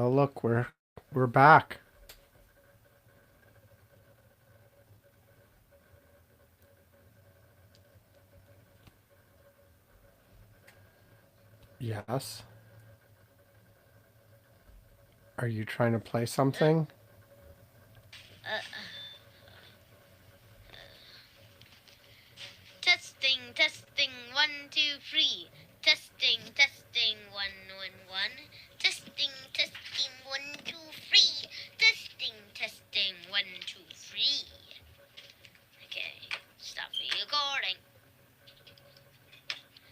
Oh, look, we're back. Yes. Are you trying to play something? Uh, testing, 1, 2, 3. Testing, 1, 1, 1. Testing, 1, 2, 3. Testing, 1, 2, 3. Okay, stop the recording.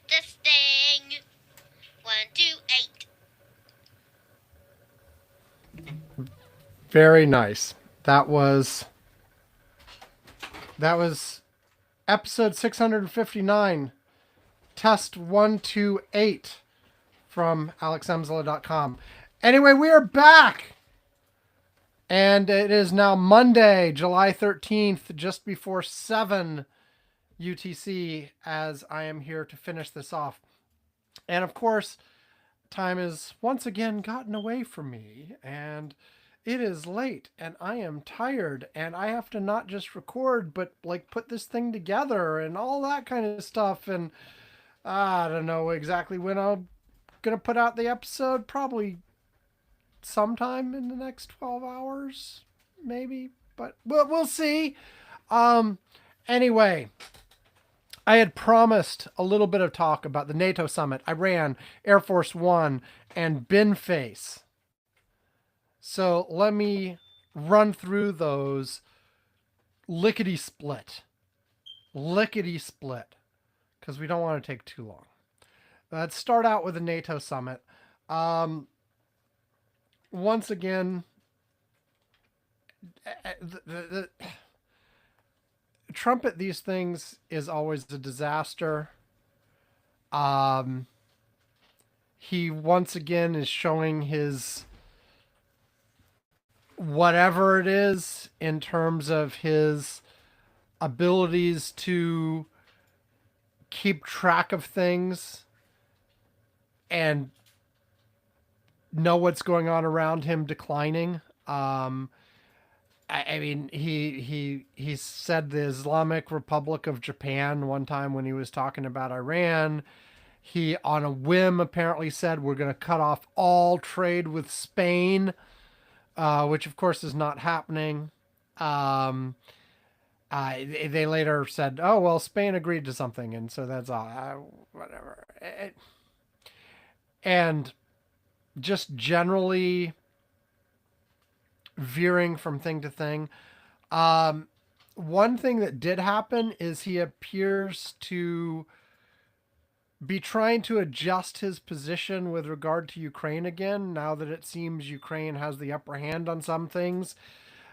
Testing, 1, 2, 8. Very nice. That was that was episode 659, test 128 from alexemzela.com. Anyway, we are back. And it is now Monday, July 13th, just before 7 UTC, as I am here to finish this off. And of course, time has once again gotten away from me, and it is late, and I am tired, and I have to not just record, but like put this thing together and all that kind of stuff. And I don't know exactly when I'm gonna put out the episode. Probably sometime in the next 12 hours, maybe, but we'll see. Um, anyway, I had promised a little bit of talk about the NATO summit, Iran, Air Force One, and Bin Face. So let me run through those lickety split. Lickety split. Because we don't want to take too long. Let's start out with the NATO summit. Once again, the Trump at these things is always a disaster. Um, he once again is showing his whatever it is in terms of his abilities to keep track of things and know what's going on around him declining. I mean, he said the Islamic Republic of Japan one time when he was talking about Iran. He, on a whim, apparently said we're going to cut off all trade with Spain, which of course is not happening. Um, they later said, "Oh well, Spain agreed to something," and so that's all. Whatever. And just generally veering from thing to thing. Um, One thing that did happen is he appears to be trying to adjust his position with regard to Ukraine again, now that it seems Ukraine has the upper hand on some things.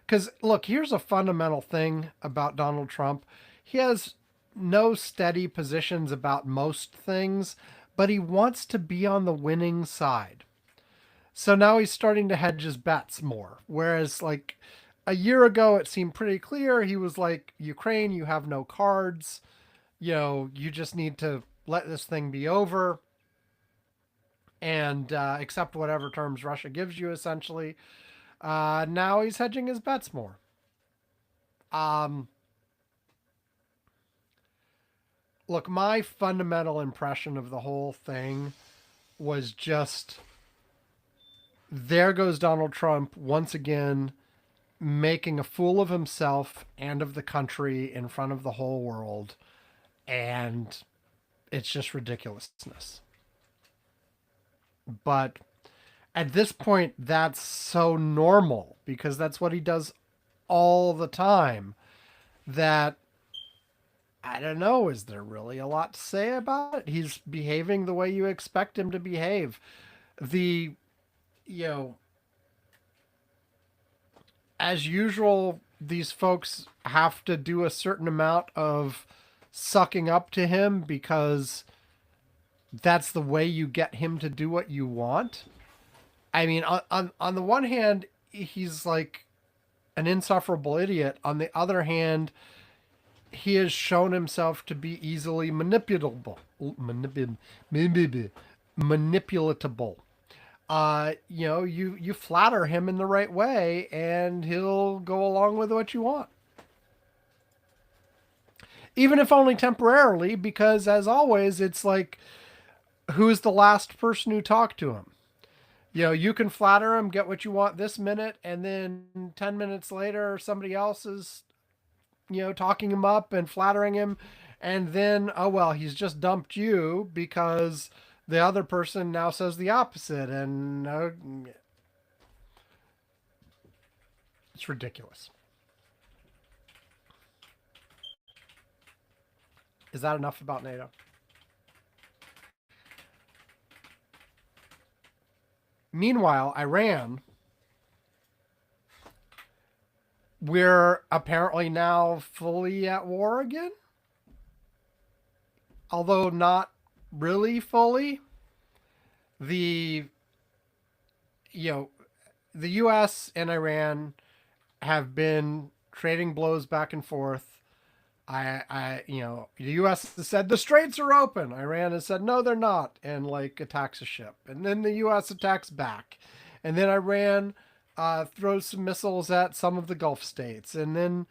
Because, look, here's a fundamental thing about Donald Trump: he has no steady positions about most things, but he wants to be on the winning side. So now he's starting to hedge his bets more. Whereas, like, a year ago, it seemed pretty clear. He was like, Ukraine, you have no cards. You know, you just need to let this thing be over and accept whatever terms Russia gives you, essentially. Now he's hedging his bets more. Um, Look, my fundamental impression of the whole thing was just there goes Donald Trump once again making a fool of himself and of the country in front of the whole world. And it's just ridiculousness. But at this point, that's so normal because that's what he does all the time that I don't know, is there really a lot to say about it? He's behaving the way you expect him to behave. The, you know, as usual, these folks have to do a certain amount of sucking up to him because that's the way you get him to do what you want. I mean, on the one hand, he's like an insufferable idiot. On the other hand, he has shown himself to be easily manipulatable. Manipulatable. you flatter him in the right way, and he'll go along with what you want, even if only temporarily. Because as always, it's like, who's the last person who talked to him? You can flatter him, get what you want this minute, and then 10 minutes later, somebody else is talking him up and flattering him, and then, oh well, he's just dumped you because the other person now says the opposite, and it's ridiculous. Is that enough about NATO? Meanwhile, Iran, we're apparently now fully at war again, although not really fully. The you know the U.S. and Iran have been trading blows back and forth. The U.S. has said the straits are open. Iran has said no, they're not, and like attacks a ship, and then the U.S. attacks back, and then Iran throws some missiles at some of the Gulf states, and then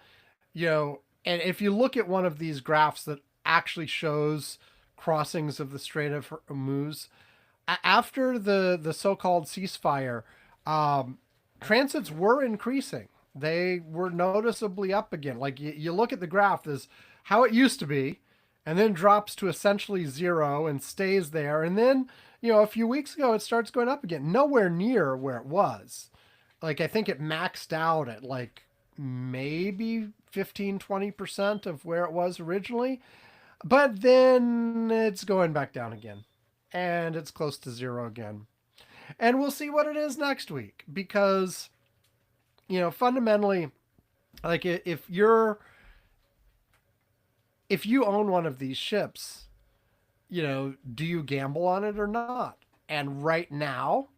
and if you look at one of these graphs that actually shows crossings of the Strait of Hormuz, after the so-called ceasefire, transits were increasing. They were noticeably up again. Like you look at the graph, there's how it used to be, and then drops to essentially zero and stays there. And then, a few weeks ago, it starts going up again. Nowhere near where it was. Like, I think it maxed out at like maybe 15-20% of where it was originally. But then it's going back down again. And it's close to zero again. And we'll see what it is next week. Because, fundamentally, like if you own one of these ships, do you gamble on it or not? And right now,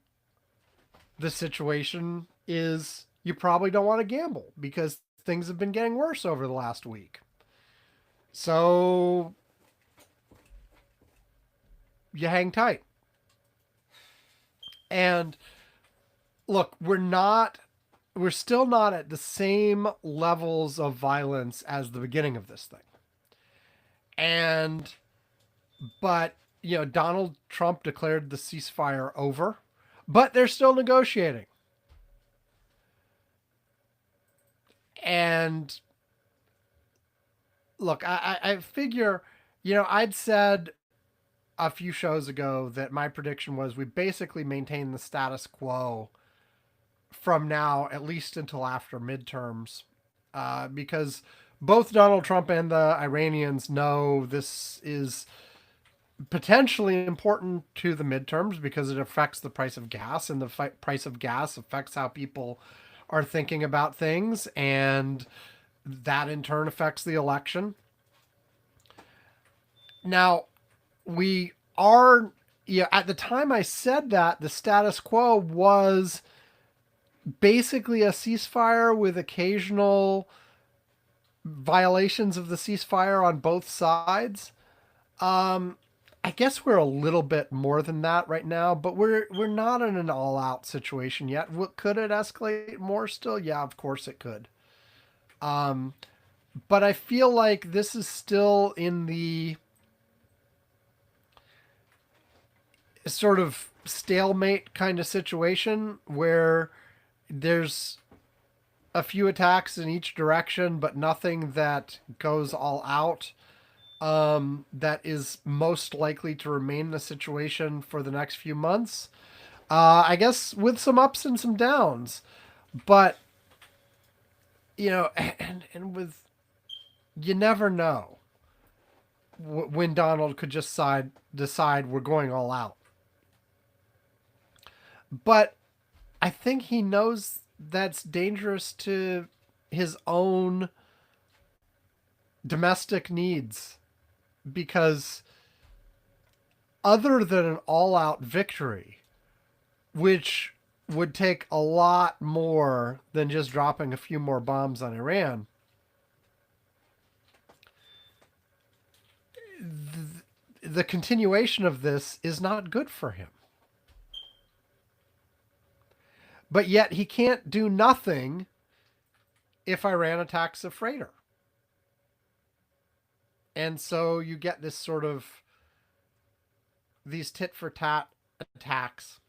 the situation is you probably don't want to gamble because things have been getting worse over the last week. So you hang tight. And look, we're still not at the same levels of violence as the beginning of this thing. But Donald Trump declared the ceasefire over, but they're still negotiating. And look, I figure, I'd said a few shows ago that my prediction was we basically maintain the status quo from now at least until after midterms, because both Donald Trump and the Iranians know this is potentially important to the midterms because it affects the price of gas, and the price of gas affects how people are thinking about things, and that in turn affects the election. Now, we are, at the time I said that, the status quo was basically a ceasefire with occasional violations of the ceasefire on both sides. I guess we're a little bit more than that right now, but we're not in an all-out situation yet. Could it escalate more still? Yeah, of course it could. But I feel like this is still in the sort of stalemate kind of situation where there's a few attacks in each direction, but nothing that goes all out. That is most likely to remain the situation for the next few months. I guess with some ups and some downs, but and with you never know when Donald could just decide we're going all out. But I think he knows that's dangerous to his own domestic needs, because other than an all-out victory, which would take a lot more than just dropping a few more bombs on Iran, the continuation of this is not good for him. But yet he can't do nothing if Iran attacks a freighter. And so you get this sort of these tit for tat attacks.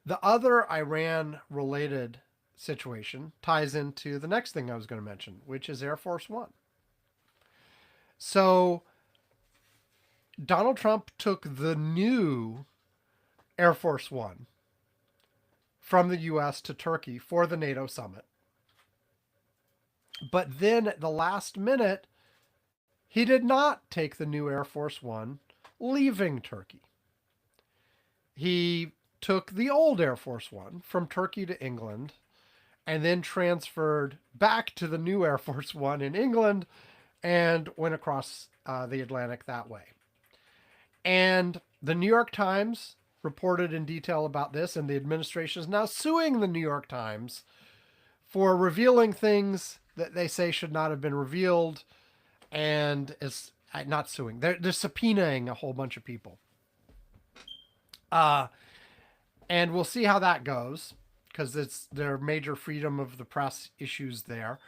The other Iran related situation ties into the next thing I was going to mention, which is Air Force One. So Donald Trump took the new Air Force One from the US to Turkey for the NATO summit. But then at the last minute, he did not take the new Air Force One leaving Turkey. He took the old Air Force One from Turkey to England and then transferred back to the new Air Force One in England and went across the Atlantic that way. And the New York Times reported in detail about this, and the administration is now suing the New York Times for revealing things that they say should not have been revealed, and is not suing. They're subpoenaing a whole bunch of people. And we'll see how that goes, because it's their major freedom of the press issues there.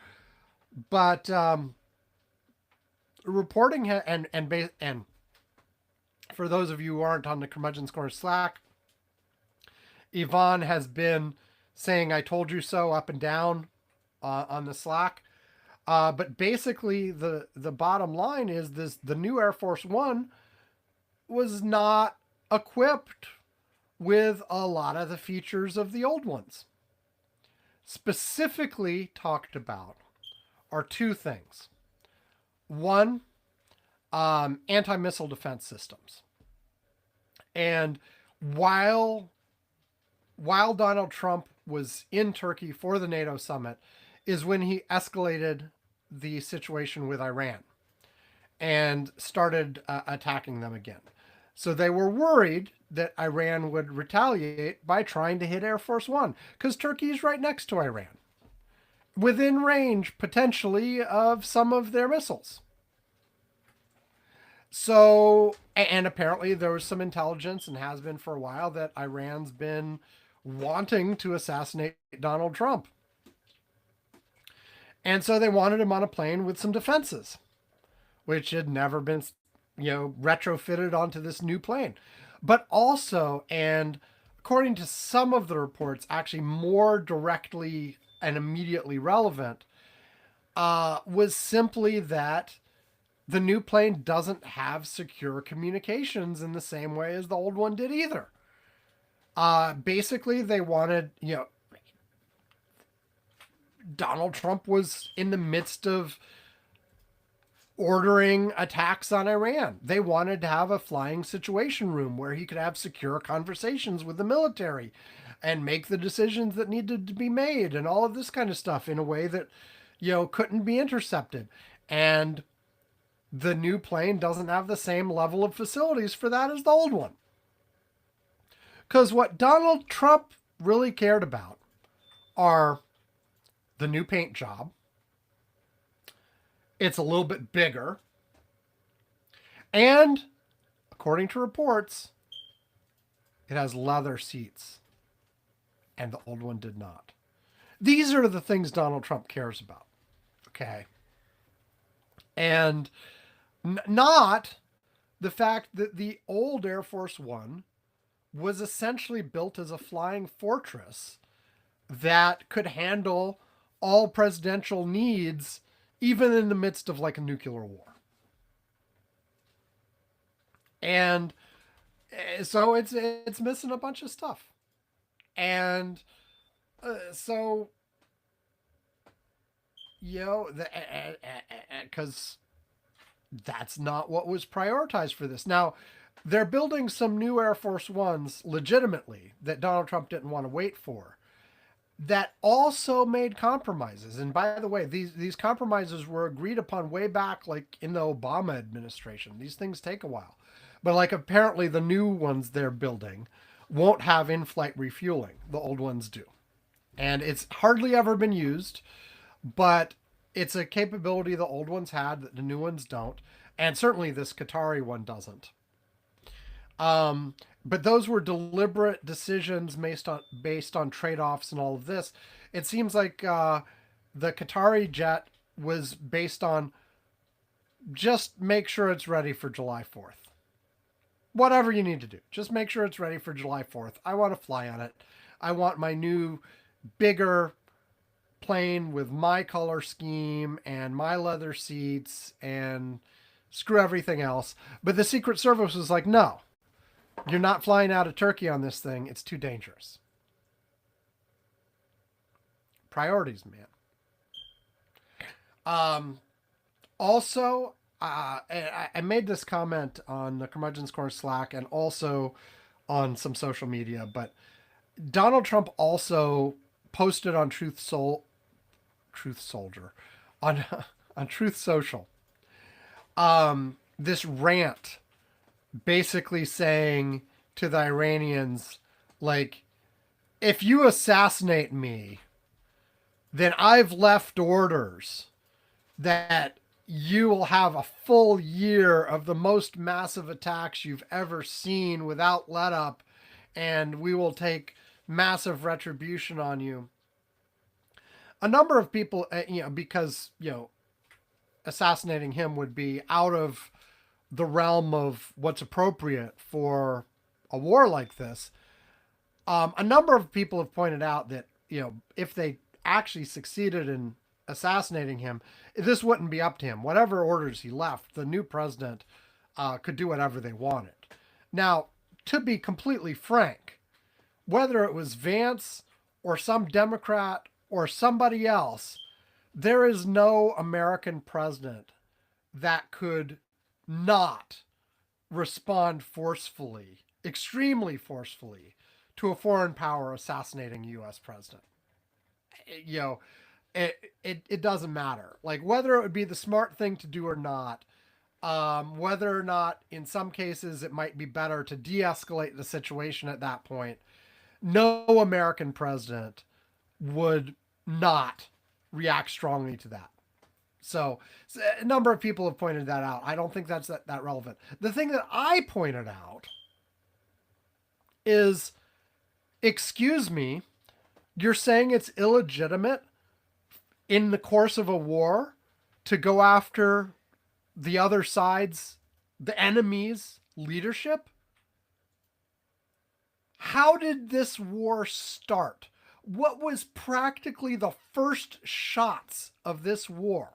But reporting and for those of you who aren't on the Curmudgeon's Corner Slack, Yvonne has been saying "I told you so" up and down on the Slack. But basically, the bottom line is this: the new Air Force One was not equipped with a lot of the features of the old ones. Specifically talked about are two things. One, anti-missile defense systems. And while Donald Trump was in Turkey for the NATO summit, is when he escalated the situation with Iran and started attacking them again. So they were worried that Iran would retaliate by trying to hit Air Force One, because Turkey is right next to Iran, within range potentially of some of their missiles. So, and apparently there was some intelligence, and has been for a while, that Iran's been wanting to assassinate Donald Trump. And so they wanted him on a plane with some defenses, which had never been, retrofitted onto this new plane. But also, and according to some of the reports, actually more directly and immediately relevant, was simply that the new plane doesn't have secure communications in the same way as the old one did either. Basically, they wanted, Donald Trump was in the midst of ordering attacks on Iran. They wanted to have a flying situation room where he could have secure conversations with the military and make the decisions that needed to be made and all of this kind of stuff in a way that, couldn't be intercepted. And the new plane doesn't have the same level of facilities for that as the old one. Because what Donald Trump really cared about are the new paint job. It's a little bit bigger. And, according to reports, it has leather seats. And the old one did not. These are the things Donald Trump cares about. Okay. And not the fact that the old Air Force One was essentially built as a flying fortress that could handle all presidential needs, even in the midst of like a nuclear war. And so it's missing a bunch of stuff. And so, because that's not what was prioritized for this. Now, they're building some new Air Force Ones legitimately that Donald Trump didn't want to wait for, that also made compromises. And by the way, these compromises were agreed upon way back, like in the Obama administration. These things take a while. But like apparently the new ones they're building won't have in-flight refueling. The old ones do. And it's hardly ever been used, but it's a capability the old ones had that the new ones don't. And certainly this Qatari one doesn't. but those were deliberate decisions based on trade-offs and all of this. It seems like the Qatari jet was based on just make sure it's ready for July 4th. Whatever you need to do, just make sure it's ready for July 4th. I want to fly on it. I want my new, bigger plane with my color scheme and my leather seats and screw everything else. But the Secret Service was like, no, you're not flying out of Turkey on this thing. It's too dangerous. Priorities, man. Also, I made this comment on the Curmudgeon's Corner Slack and also on some social media, but Donald Trump also posted on Truth Soldier, on on Truth Social, this rant, basically saying to the Iranians, like, if you assassinate me, then I've left orders that you will have a full year of the most massive attacks you've ever seen without let up, and we will take massive retribution on you. A number of people, because, assassinating him would be out of the realm of what's appropriate for a war like this. A number of people have pointed out that, if they actually succeeded in assassinating him, this wouldn't be up to him. Whatever orders he left, the new president could do whatever they wanted. Now, to be completely frank, whether it was Vance or some Democrat or somebody else, there is no American president that could not respond forcefully, extremely forcefully, to a foreign power assassinating a U.S. president. It doesn't matter. Like, whether it would be the smart thing to do or not, whether or not in some cases it might be better to de-escalate the situation at that point, no American president would not react strongly to that. So a number of people have pointed that out. I don't think that's that relevant. The thing that I pointed out is, excuse me, you're saying it's illegitimate in the course of a war to go after the other side's, the enemy's leadership? How did this war start? What was practically the first shots of this war?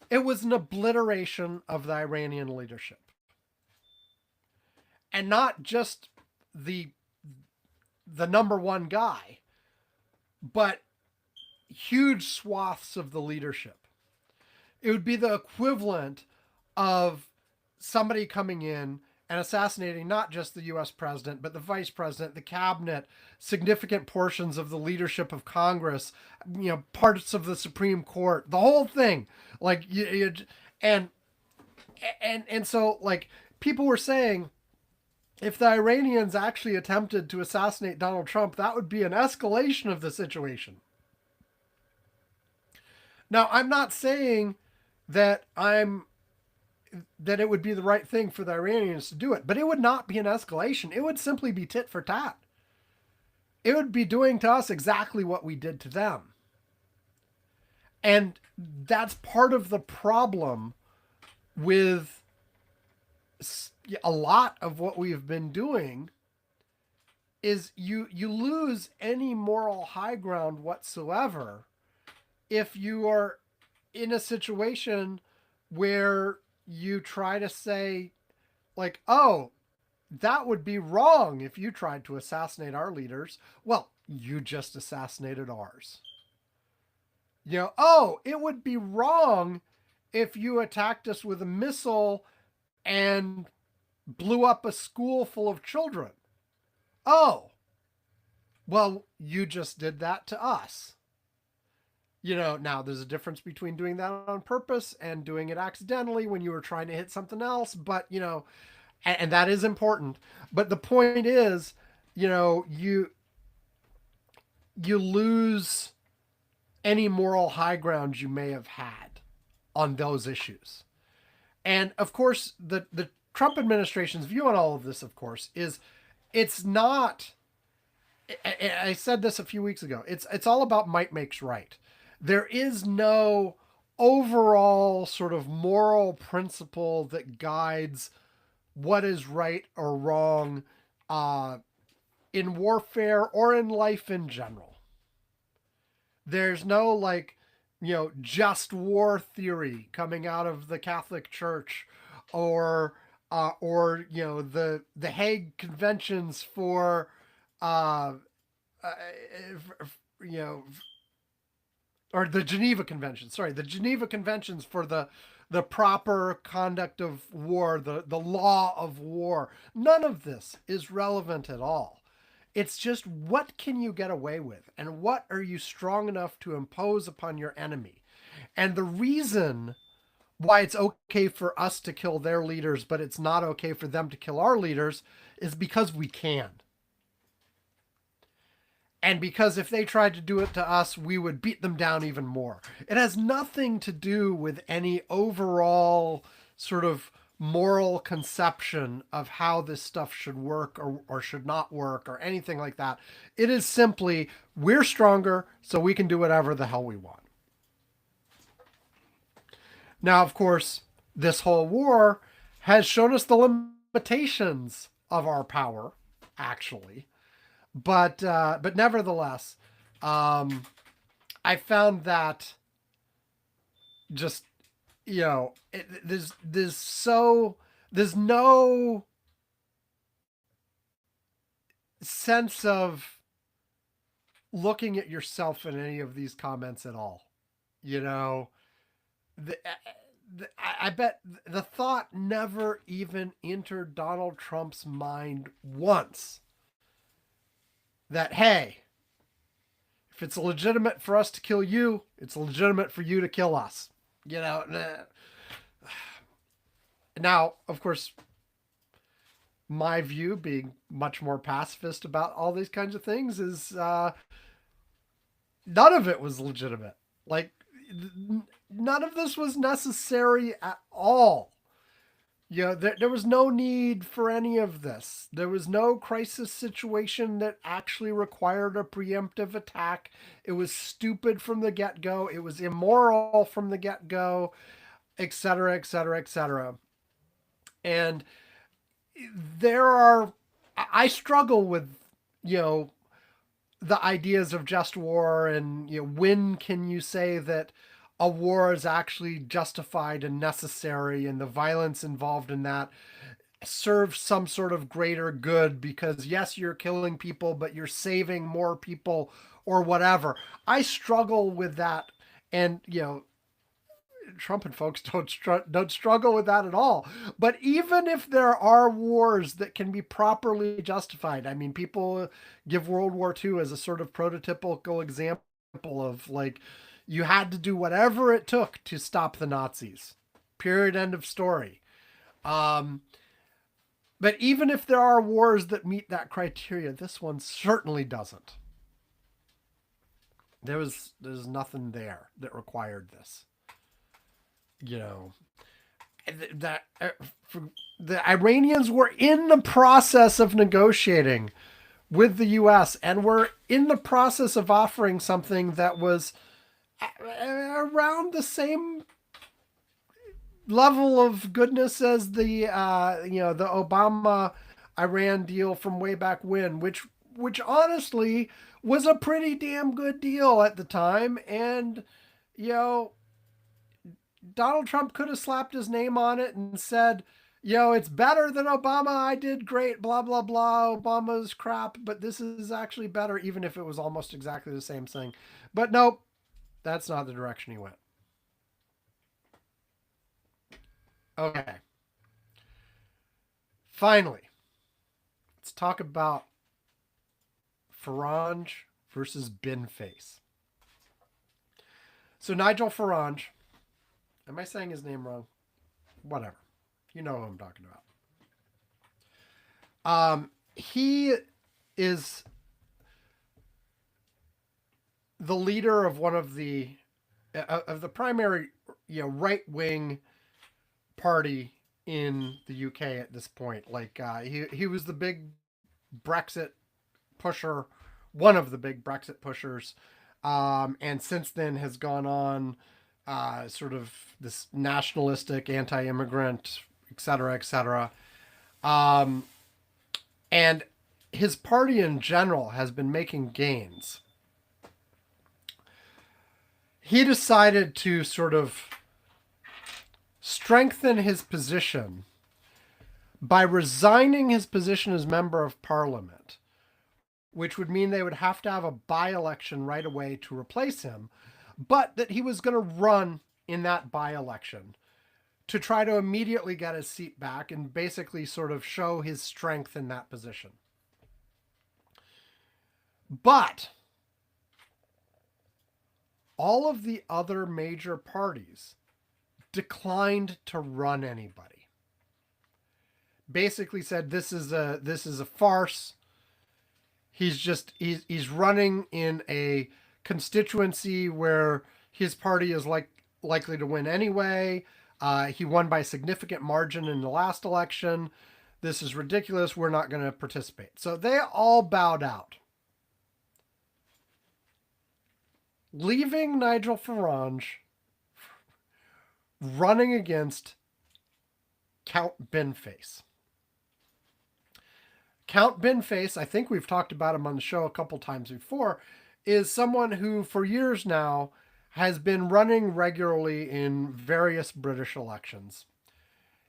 It was an obliteration of the Iranian leadership. And not just the number one guy, but huge swaths of the leadership. It would be the equivalent of somebody coming in and assassinating not just the U.S. president, but the vice president, the cabinet, significant portions of the leadership of Congress, parts of the Supreme Court, the whole thing. Like, and so, like, people were saying, if the Iranians actually attempted to assassinate Donald Trump, that would be an escalation of the situation. Now, I'm not saying that it would be the right thing for the Iranians to do it, but it would not be an escalation. It would simply be tit for tat. It would be doing to us exactly what we did to them. And that's part of the problem with a lot of what we've been doing, is you lose any moral high ground whatsoever if you are in a situation where you try to say, like, oh, that would be wrong if you tried to assassinate our leaders. Well, you just assassinated ours. Oh, it would be wrong if you attacked us with a missile and blew up a school full of children. Oh, well, you just did that to us. Now there's a difference between doing that on purpose and doing it accidentally when you were trying to hit something else. But, and that is important. But the point is, you lose any moral high ground you may have had on those issues. And of course, the Trump administration's view on all of this, of course, is it's not. I said this a few weeks ago. It's all about might makes right. There is no overall sort of moral principle that guides what is right or wrong in warfare or in life in general. There's no like, just war theory coming out of the Catholic Church, or the Hague Conventions for uh, uh, you know or the Geneva Conventions. Sorry, the Geneva Conventions for the proper conduct of war, the law of war. None of this is relevant at all. It's just what can you get away with and what are you strong enough to impose upon your enemy. And the reason why it's okay for us to kill their leaders, but it's not okay for them to kill our leaders is because we can. And because if they tried to do it to us, we would beat them down even more. It has nothing to do with any overall sort of moral conception of how this stuff should work or should not work or anything like that. It is simply we're stronger, so we can do whatever the hell we want. Now, of course, this whole war has shown us the limitations of our power, actually. But nevertheless, I found that just there's no sense of looking at yourself in any of these comments at all. You know, the, I bet the thought never even entered Donald Trump's mind once that, hey, if it's legitimate for us to kill you, it's legitimate for you to kill us. Now, of course, my view, being much more pacifist about all these kinds of things, is none of it was legitimate. Like, none of this was necessary at all. There was no need for any of this. There was no crisis situation that actually required a preemptive attack. It was stupid from the get go. It was immoral from the get go, et cetera, et cetera, et cetera. And I struggle with, the ideas of just war and, when can you say that a war is actually justified and necessary and the violence involved in that serves some sort of greater good because yes, you're killing people, but you're saving more people or whatever. I struggle with that. And, Trump and folks don't struggle with that at all. But even if there are wars that can be properly justified, I mean, people give World War II as a sort of prototypical example of like you had to do whatever it took to stop the Nazis. Period. End of story. But even if there are wars that meet that criteria, this one certainly doesn't. There's nothing there that required this. That the Iranians were in the process of negotiating with the U.S. and were in the process of offering something that was around the same level of goodness as the Obama Iran deal from way back when, which honestly was a pretty damn good deal at the time. And Donald Trump could have slapped his name on it and said, it's better than Obama. I did great, blah, blah, blah. Obama's crap, but this is actually better, even if it was almost exactly the same thing. But nope, that's not the direction he went. Okay. Finally, let's talk about Farage versus Binface. So Nigel Farage, am I saying his name wrong? Whatever. You know who I'm talking about. He is the leader of one of the primary, right wing party in the UK at this point. Like he was the big Brexit pusher, one of the big Brexit pushers, and since then has gone on sort of this nationalistic, anti-immigrant, et cetera, et cetera. Um, and his party in general has been making gains. He decided to sort of strengthen his position by resigning his position as member of parliament, which would mean they would have to have a by-election right away to replace him, but that he was going to run in that by-election to try to immediately get his seat back and basically sort of show his strength in that position. But all of the other major parties declined to run anybody. Basically said this is a farce. He's running in a constituency where his party is likely to win anyway. He won by a significant margin in the last election. This is ridiculous. We're not going to participate. So they all bowed out, leaving Nigel Farage running against Count Binface. Count Binface, I think we've talked about him on the show a couple times before, is someone who for years now has been running regularly in various British elections.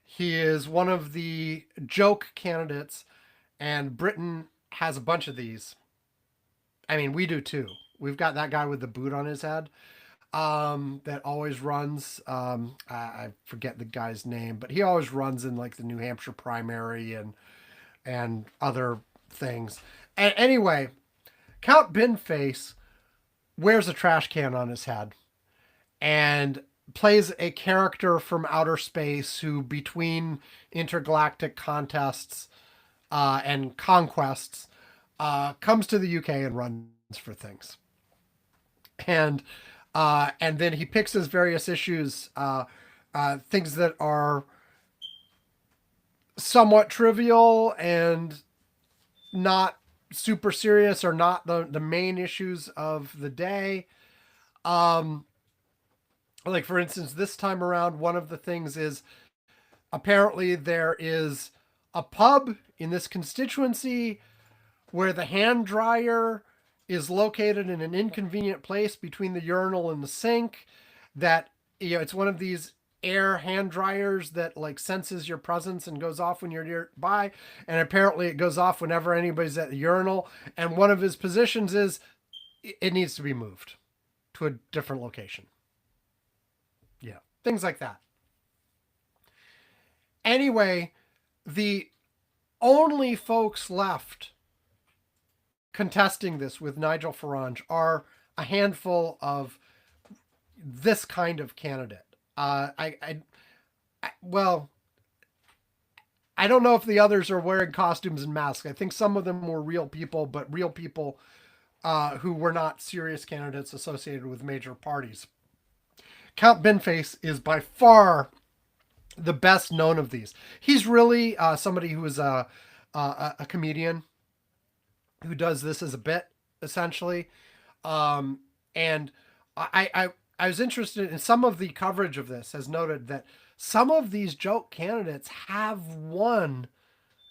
He is one of the joke candidates, and Britain has a bunch of these. I mean, we do too. We've got that guy with the boot on his head that always runs. I forget the guy's name, but he always runs in like the New Hampshire primary and other things. And anyway, Count Binface wears a trash can on his head and plays a character from outer space who, between intergalactic contests and conquests, comes to the UK and runs for things. And then he picks his various issues, things that are somewhat trivial and not super serious, or not the main issues of the day. Like for instance, this time around, one of the things is apparently there is a pub in this constituency where the hand dryer is located in an inconvenient place between the urinal and the sink. That, you know, it's one of these air hand dryers that like senses your presence and goes off when you're nearby, and apparently it goes off whenever anybody's at the urinal. And one of his positions is it needs to be moved to a different location. Yeah, things like that. Anyway, the only folks left contesting this with Nigel Farage are a handful of this kind of candidate. Well, I don't know if the others are wearing costumes and masks. I think some of them were real people, but real people who were not serious candidates associated with major parties. Count Binface is by far the best known of these. He's really somebody who is a comedian who does this as a bit, essentially. And I was interested in some of the coverage of this has noted that some of these joke candidates have won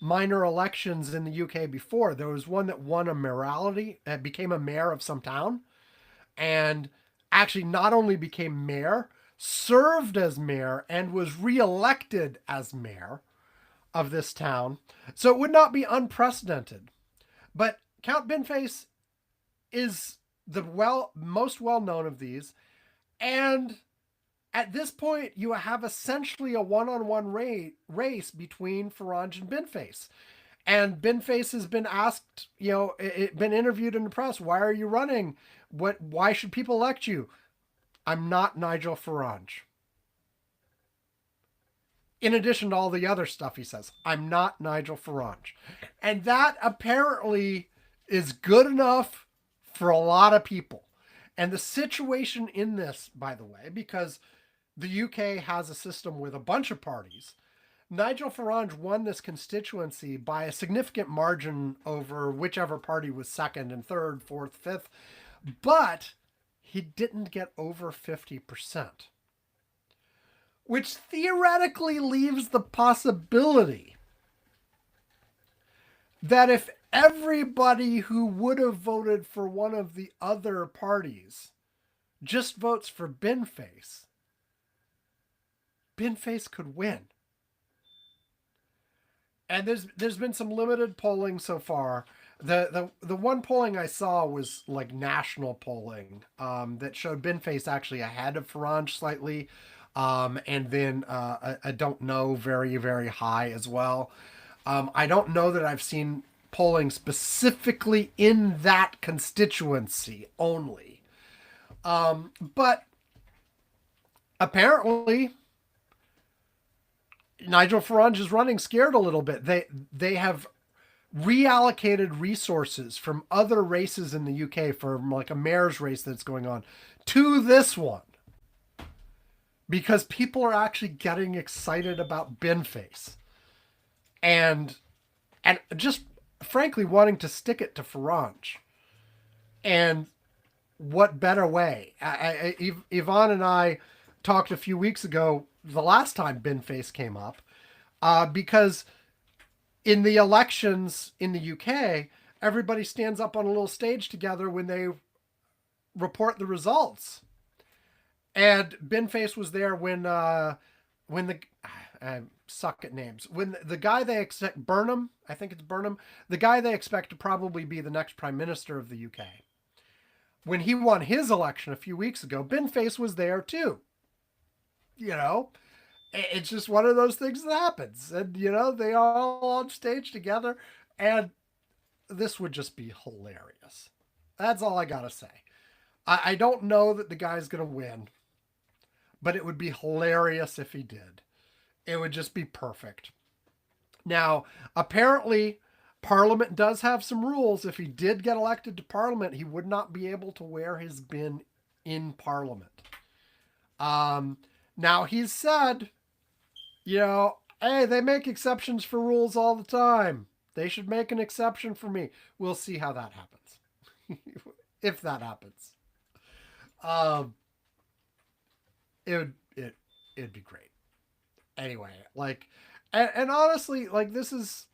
minor elections in the UK before. There was one that won a mayoralty, became a mayor of some town, and actually not only became mayor, served as mayor, and was re-elected as mayor of this town. So it would not be unprecedented. But Count Binface is the most well-known of these. And at this point, you have essentially a one-on-one race between Farage and Binface. And Binface has been asked, been interviewed in the press. Why are you running? Why should people elect you? I'm not Nigel Farage. In addition to all the other stuff he says, I'm not Nigel Farage. And that apparently is good enough for a lot of people. And the situation in this, by the way, because the UK has a system with a bunch of parties, Nigel Farage won this constituency by a significant margin over whichever party was second and third, fourth, fifth, but he didn't get over 50%, which theoretically leaves the possibility that if everybody who would have voted for one of the other parties just votes for Binface, Binface could win. And there's been some limited polling so far. The one polling I saw was like national polling that showed Binface actually ahead of Farage slightly, and then I don't know very very high as well. I don't know that I've seen polling specifically in that constituency only, but apparently Nigel Farage is running scared a little bit. They have reallocated resources from other races in the UK, from like a mayor's race that's going on, to this one because people are actually getting excited about Binface and just frankly wanting to stick it to Farage. And what better way? Yvonne and I talked a few weeks ago, the last time Binface came up, because in the elections in the UK, everybody stands up on a little stage together when they report the results. And Binface was there when the I suck at names. When the guy they expect, Burnham, I think it's Burnham, the guy they expect to probably be the next prime minister of the UK. When he won his election a few weeks ago, Binface was there too. You know, it's just one of those things that happens. And, they are all on stage together. And this would just be hilarious. That's all I got to say. I don't know that the guy's going to win, but it would be hilarious if he did. It would just be perfect. Now, apparently, Parliament does have some rules. If he did get elected to Parliament, he would not be able to wear his bin in Parliament. Now, he's said, hey, they make exceptions for rules all the time. They should make an exception for me. We'll see how that happens. If that happens. It'd be great. Anyway, and honestly, this is,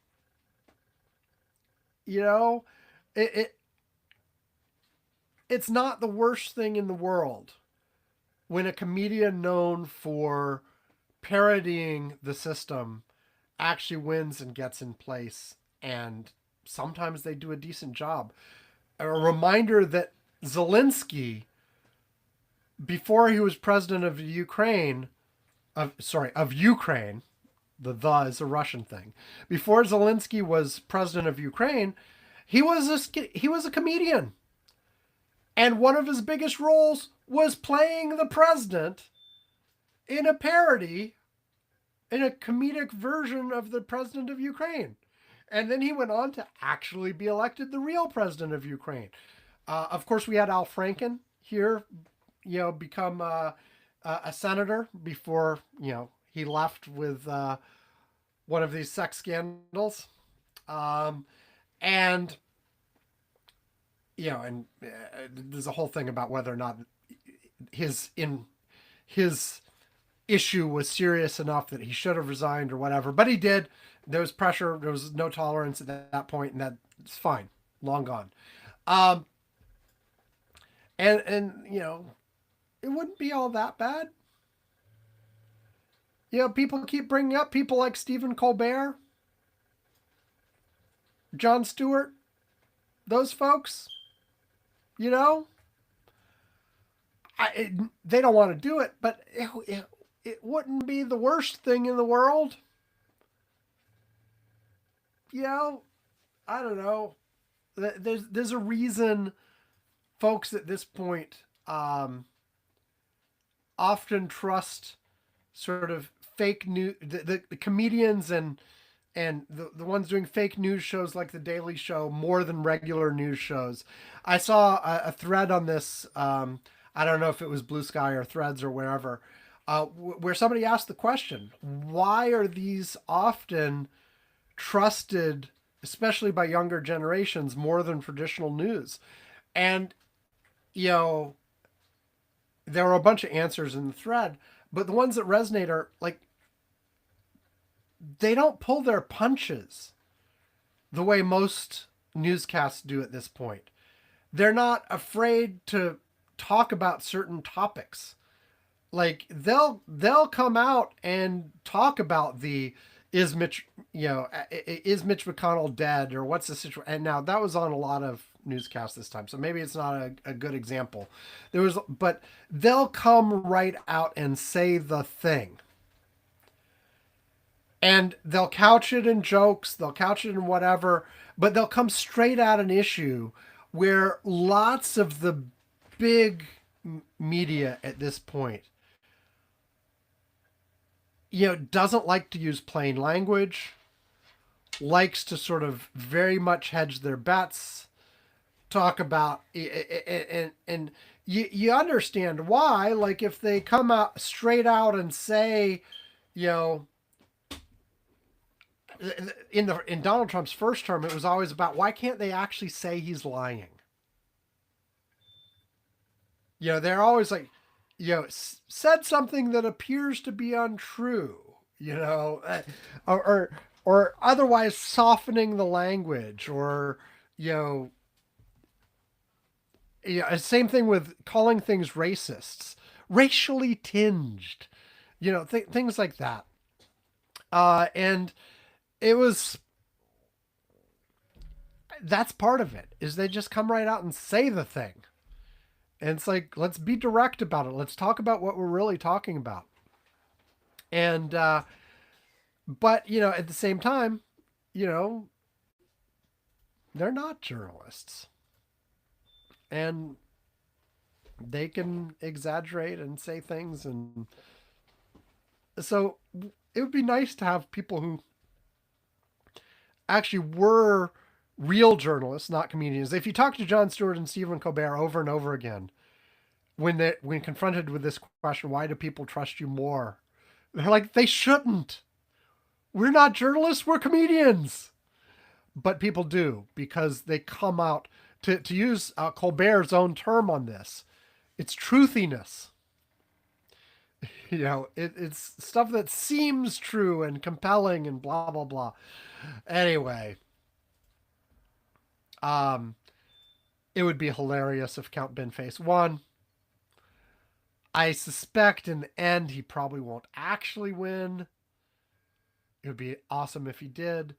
it's not the worst thing in the world when a comedian known for parodying the system actually wins and gets in place, and sometimes they do a decent job. A reminder that Zelensky, before he was president of Ukraine, of Ukraine, the is a Russian thing. Before Zelensky was president of Ukraine, he was a comedian, and one of his biggest roles was playing the president in a parody, in a comedic version of the president of Ukraine. And then he went on to actually be elected the real president of Ukraine. Of course, we had Al Franken here, become a senator before, he left with one of these sex scandals. And there's a whole thing about whether or not his issue was serious enough that he should have resigned or whatever. But he did. There was pressure. There was no tolerance at that point, and that's fine. Long gone. And it wouldn't be all that bad. People keep bringing up people like Stephen Colbert, Jon Stewart, those folks. They don't want to do it, but it wouldn't be the worst thing in the world. I don't know. There's a reason folks at this point often trust sort of fake news, the comedians and the ones doing fake news shows like The Daily Show more than regular news shows. I saw a thread on this. I don't know if it was Blue Sky or Threads or wherever, where somebody asked the question, why are these often trusted, especially by younger generations, more than traditional news? And, you know, there are a bunch of answers in the thread, but the ones that resonate are like, they don't pull their punches the way most newscasts do at this point. They're not afraid to talk about certain topics. Like they'll come out and talk about the is Mitch McConnell dead, or what's the situation? And now that was on a lot of newscasts this time, so maybe it's not a good example. But they'll come right out and say the thing, and they'll couch it in jokes, they'll couch it in whatever, but they'll come straight at an issue where lots of the big media at this point, doesn't like to use plain language, likes to sort of very much hedge their bets, talk about, and you understand why. Like if they come out straight out and say, you know, in Donald Trump's first term, it was always about why can't they actually say he's lying? They're always like, said something that appears to be untrue, or otherwise softening the language, or you know, same thing with calling things racists, racially tinged, things like that. And it was that's part of it, is they just come right out and say the thing. And it's like, let's be direct about it. Let's talk about what we're really talking about. And, but, at the same time, they're not journalists. And they can exaggerate and say things. And so it would be nice to have people who actually were real journalists, not comedians. If you talk to Jon Stewart and Stephen Colbert over and over again, when confronted with this question, why do people trust you more? They're like, they shouldn't. We're not journalists, we're comedians. But people do, because they come out, to use Colbert's own term on this, it's truthiness. It's stuff that seems true and compelling and blah, blah, blah. Anyway, it would be hilarious if Count Binface won. I suspect in the end he probably won't actually win. It would be awesome if he did,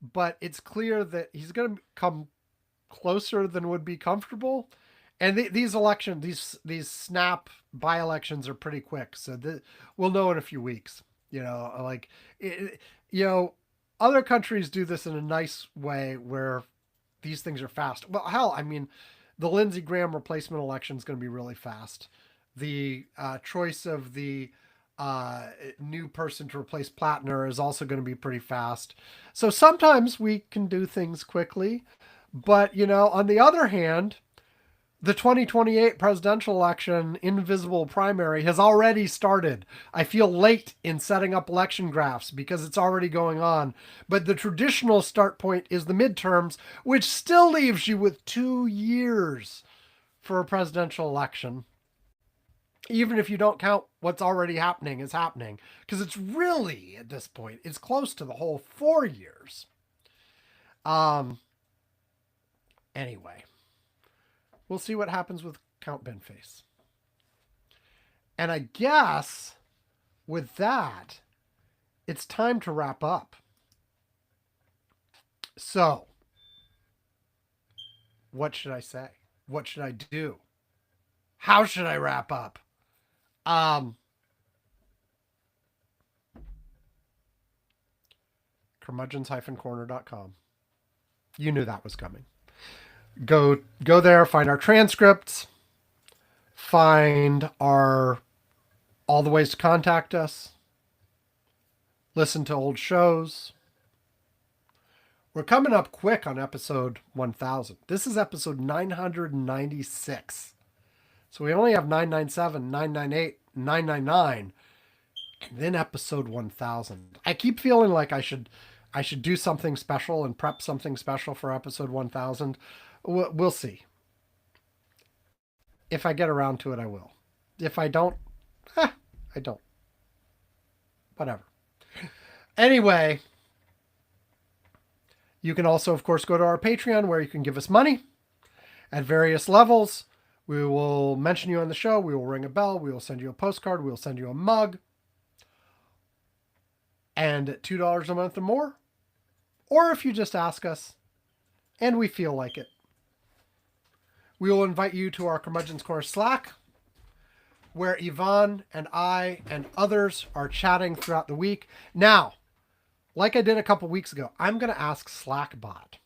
but it's clear that he's going to come closer than would be comfortable. And these elections, these snap by-elections are pretty quick, so we'll know in a few weeks. Other countries do this in a nice way where these things are fast. Well, hell, I mean, the Lindsey Graham replacement election is going to be really fast. The choice of the new person to replace Plattner is also going to be pretty fast. So sometimes we can do things quickly. But, on the other hand, the 2028 presidential election invisible primary has already started. I feel late in setting up election graphs because it's already going on. But the traditional start point is the midterms, which still leaves you with 2 years for a presidential election. Even if you don't count what's already happening is happening. Because it's really, at this point, it's close to the whole 4 years. Anyway. We'll see what happens with Count Binface. And I guess with that, it's time to wrap up. So, what should I say? What should I do? How should I wrap up? Curmudgeons-corner.com. You knew that was coming. Go there, find our transcripts, find all the ways to contact us, listen to old shows. We're coming up quick on episode 1000. This is episode 996. So we only have 997, 998, 999, and then episode 1000. I keep feeling like I should do something special and prep something special for episode 1000. We'll see. If I get around to it, I will. If I don't, I don't. Whatever. Anyway, you can also, of course, go to our Patreon where you can give us money at various levels. We will mention you on the show. We will ring a bell. We will send you a postcard. We will send you a mug. And at $2 a month or more, or if you just ask us and we feel like it, we will invite you to our Curmudgeon's Corner Slack, where Yvonne and I and others are chatting throughout the week. Now, like I did a couple weeks ago, I'm going to ask Slackbot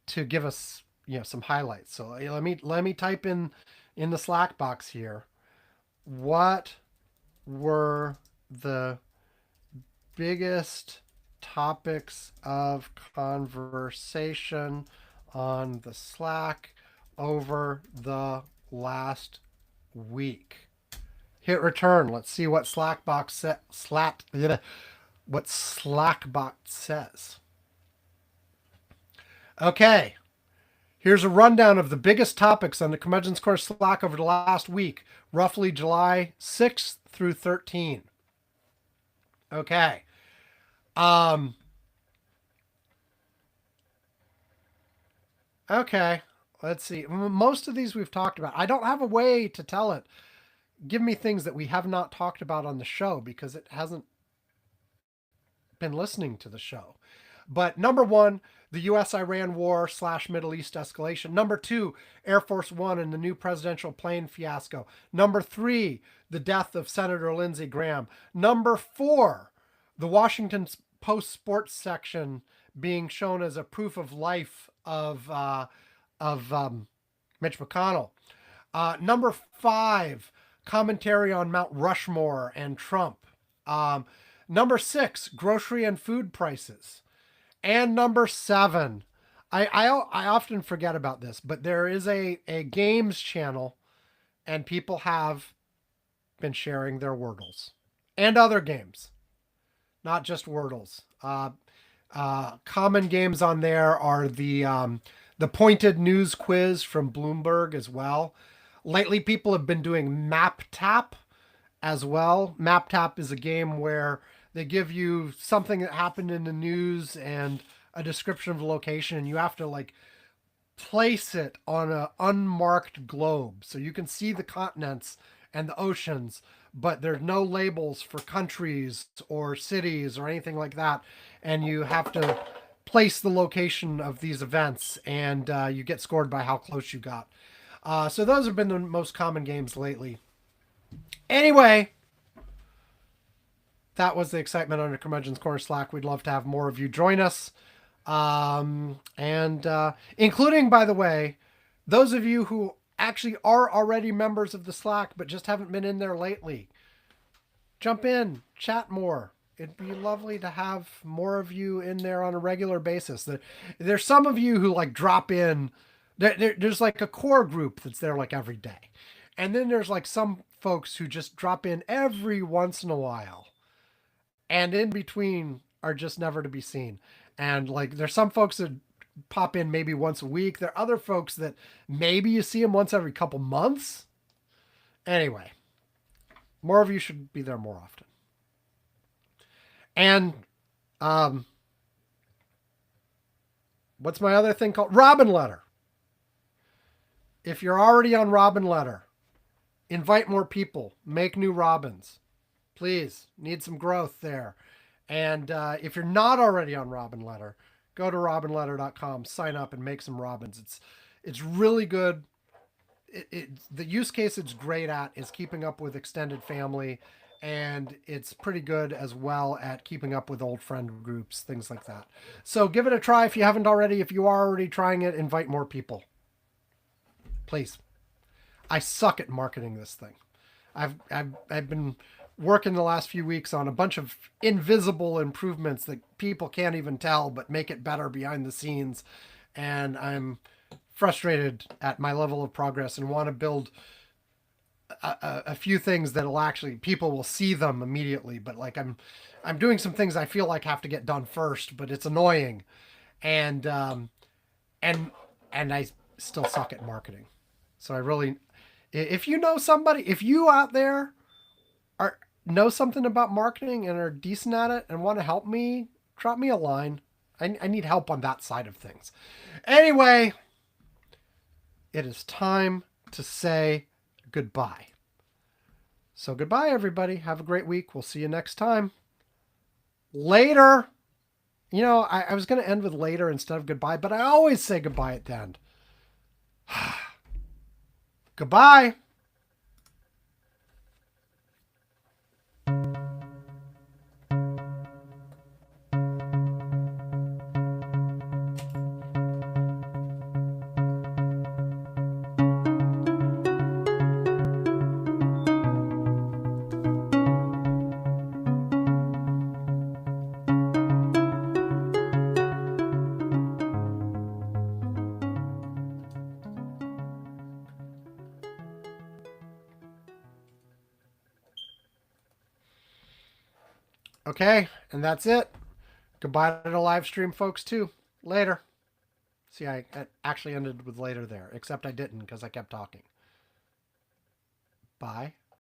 to give us, some highlights. So let me type in the Slack box here. What were the biggest topics of conversation on the Slack over the last week? Hit return. Let's see what Slackbot says. Okay. Here's a rundown of the biggest topics on the Curmudgeon's Corner Slack over the last week, roughly July 6th through 13. Okay. Okay. Let's see. Most of these we've talked about. I don't have a way to tell it. Give me things that we have not talked about on the show because it hasn't been listening to the show. But number one, the U.S.-Iran war / Middle East escalation. Number two, Air Force One and the new presidential plane fiasco. Number three, the death of Senator Lindsey Graham. Number four, the Washington Post sports section being shown as a proof of life of Mitch McConnell. Number five, commentary on Mount Rushmore and Trump. Number six, grocery and food prices. And number seven, I often forget about this, but there is a games channel, and people have been sharing their Wordles and other games, not just Wordles. Common games on there are the pointed news quiz from Bloomberg as well. Lately, people have been doing Map Tap as well. Map Tap is a game where they give you something that happened in the news and a description of the location, and you have to place it on an unmarked globe. So you can see the continents and the oceans, but there's no labels for countries or cities or anything like that. And you have to place the location of these events, and you get scored by how close you got. So those have been the most common games lately. Anyway, that was the excitement on the Curmudgeon's Corner Slack. We'd love to have more of you join us. Including, by the way, those of you who actually are already members of the Slack but just haven't been in there lately. Jump in, chat more. It'd be lovely to have more of you in there on a regular basis. There's some of you who drop in. There's a core group that's there every day. And then there's some folks who just drop in every once in a while. And in between are just never to be seen. And there's some folks that pop in maybe once a week. There are other folks that maybe you see them once every couple months. Anyway, more of you should be there more often. And what's my other thing called? Robin Letter. If you're already on Robin Letter, invite more people. Make new Robins. Please, need some growth there. And if you're not already on Robin Letter, go to robinletter.com, sign up, and make some Robins. It's really good. The use case it's great at is keeping up with extended family, and it's pretty good as well at keeping up with old friend groups, things like that. So give it a try if you haven't already. If you are already trying it, invite more people. Please. I suck at marketing this thing. I've been working the last few weeks on a bunch of invisible improvements that people can't even tell, but make it better behind the scenes. And I'm frustrated at my level of progress and want to build a few things that'll actually people will see them immediately, but like I'm doing some things I feel like have to get done first, but it's annoying, and and and I still suck at marketing. So I really, if you know somebody, if you out there are know something about marketing and are decent at it and want to help me, drop me a line. I need help on that side of things. Anyway, it is time to say goodbye. So goodbye, everybody. Have a great week. We'll see you next time. Later. You know, I was going to end with later instead of goodbye, but I always say goodbye at the end. Goodbye. Okay, and that's it. Goodbye to the live stream, folks, too. Later. See, I actually ended with later there, except I didn't because I kept talking. Bye.